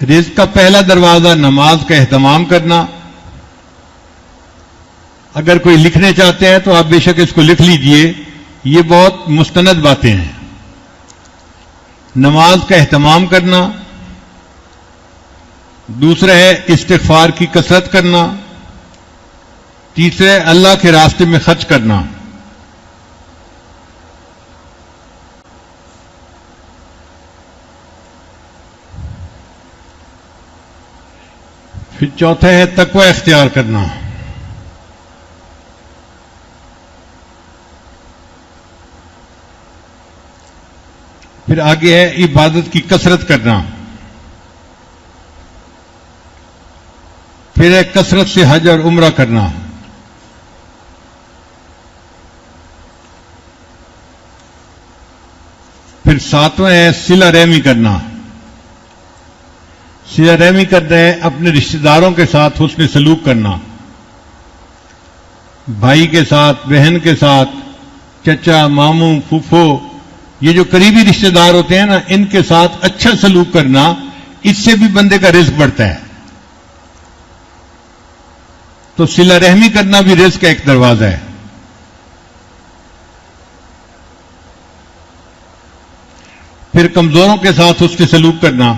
رزق کا پہلا دروازہ نماز کا اہتمام کرنا. اگر کوئی لکھنے چاہتے ہیں تو آپ بے شک اس کو لکھ لیجئے، یہ بہت مستند باتیں ہیں. نماز کا اہتمام کرنا. دوسرا ہے استغفار کی کثرت کرنا. تیسرا ہے اللہ کے راستے میں خرچ کرنا. پھر چوتھا ہے تقوی اختیار کرنا. پھر آگے ہے عبادت کی کثرت کرنا. پھر ہے کثرت سے حج اور عمرہ کرنا. پھر ساتواں ہے صلہ رحمی کرنا. صلہ رحمی کرنا ہے اپنے رشتہ داروں کے ساتھ حسن سلوک کرنا. بھائی کے ساتھ، بہن کے ساتھ، چچا، ماموں، پھوپھو، یہ جو قریبی رشتہ دار ہوتے ہیں نا، ان کے ساتھ اچھا سلوک کرنا، اس سے بھی بندے کا رزق بڑھتا ہے. تو صلہ رحمی کرنا بھی رزق کا ایک دروازہ ہے. پھر کمزوروں کے ساتھ اس کے سلوک کرنا.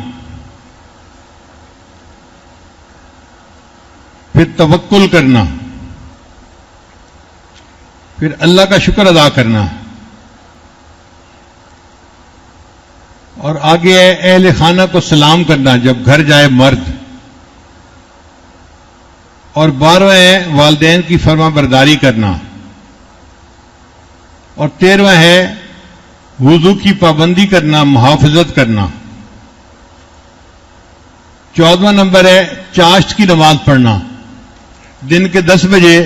پھر توکل کرنا. پھر اللہ کا شکر ادا کرنا. اور آگے ہے اہل خانہ کو سلام کرنا جب گھر جائے مرد. اور 12واں ہے والدین کی فرما برداری کرنا. اور 13واں ہے وضو کی پابندی کرنا، محافظت کرنا. 14واں نمبر ہے چاشت کی نماز پڑھنا. دن کے 10 بجے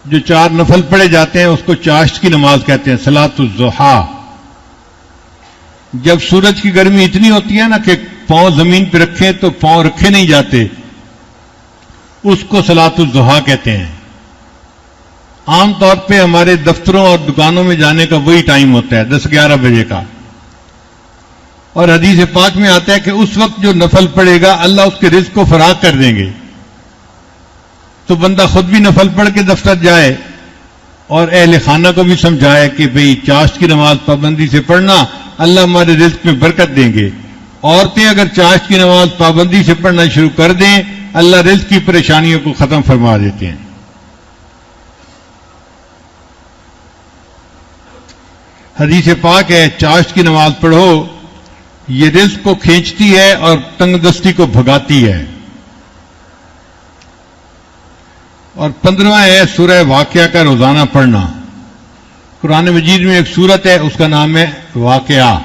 جو 4 نفل پڑھے جاتے ہیں اس کو چاشت کی نماز کہتے ہیں، صلاۃ الضحیٰ. جب سورج کی گرمی اتنی ہوتی ہے نا کہ پاؤں زمین پہ رکھیں تو پاؤں رکھے نہیں جاتے، اس کو صلاۃ الضحیٰ کہتے ہیں. عام طور پہ ہمارے دفتروں اور دکانوں میں جانے کا وہی ٹائم ہوتا ہے، 10-11 بجے کا. اور حدیث پاک میں آتا ہے کہ اس وقت جو نفل پڑے گا اللہ اس کے رزق کو فراغ کر دیں گے. تو بندہ خود بھی نفل پڑھ کے دفتر جائے اور اہل خانہ کو بھی سمجھائے کہ بھئی چاشت کی نماز پابندی سے پڑھنا، اللہ ہمارے رزق میں برکت دیں گے. عورتیں اگر چاشت کی نماز پابندی سے پڑھنا شروع کر دیں، اللہ رزق کی پریشانیوں کو ختم فرما دیتے ہیں. حدیث پاک ہے چاشت کی نماز پڑھو، یہ رزق کو کھینچتی ہے اور تنگ دستی کو بھگاتی ہے. اور 15واں ہے سورہ واقعہ کا روزانہ پڑھنا. قرآن مجید میں ایک سورت ہے، اس کا نام ہے واقعہ.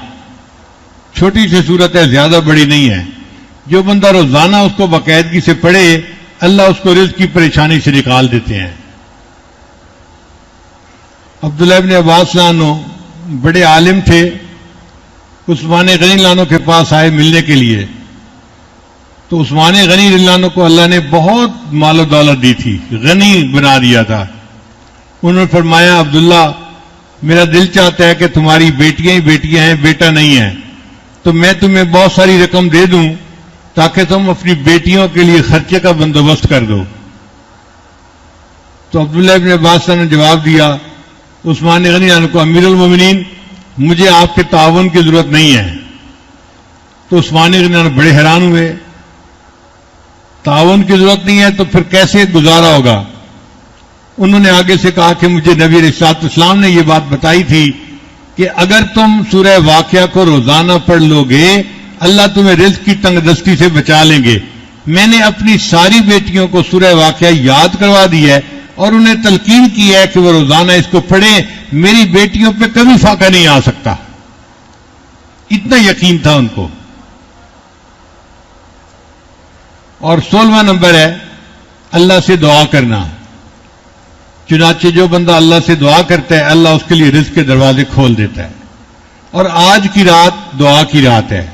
چھوٹی سی سورت ہے، زیادہ بڑی نہیں ہے. جو بندہ روزانہ اس کو باقاعدگی سے پڑھے، اللہ اس کو رزق کی پریشانی سے نکال دیتے ہیں. عبداللہ ابن عباس لانو بڑے عالم تھے، عثمان غنی لانو کے پاس آئے ملنے کے لیے. تو عثمان غنی لانو کو اللہ نے بہت مال و دولت دی تھی، غنی بنا دیا تھا. انہوں نے فرمایا عبداللہ میرا دل چاہتا ہے کہ تمہاری بیٹیاں ہی بیٹیاں ہیں، بیٹا نہیں ہے، تو میں تمہیں بہت ساری رقم دے دوں تاکہ تم اپنی بیٹیوں کے لیے خرچے کا بندوبست کر دو. تو عبداللہ ابن عباس نے جواب دیا عثمان غنی عنہ کو، امیر المومنین مجھے آپ کے تعاون کی ضرورت نہیں ہے. تو عثمان غنی عنہ بڑے حیران ہوئے، تعاون کی ضرورت نہیں ہے تو پھر کیسے گزارا ہوگا؟ انہوں نے آگے سے کہا کہ مجھے نبی علیہ الصلوۃ والسلام نے یہ بات بتائی تھی کہ اگر تم سورہ واقعہ کو روزانہ پڑھ لو گے اللہ تمہیں رزق کی تنگ دستی سے بچا لیں گے. میں نے اپنی ساری بیٹیوں کو سورہ واقعہ یاد کروا دی ہے اور انہیں تلقین کی ہے کہ وہ روزانہ اس کو پڑھیں، میری بیٹیوں پہ کبھی فاقہ نہیں آ سکتا. اتنا یقین تھا ان کو. اور 16واں نمبر ہے اللہ سے دعا کرنا. چنانچہ جو بندہ اللہ سے دعا کرتا ہے اللہ اس کے لیے رزق کے دروازے کھول دیتا ہے. اور آج کی رات دعا کی رات ہے.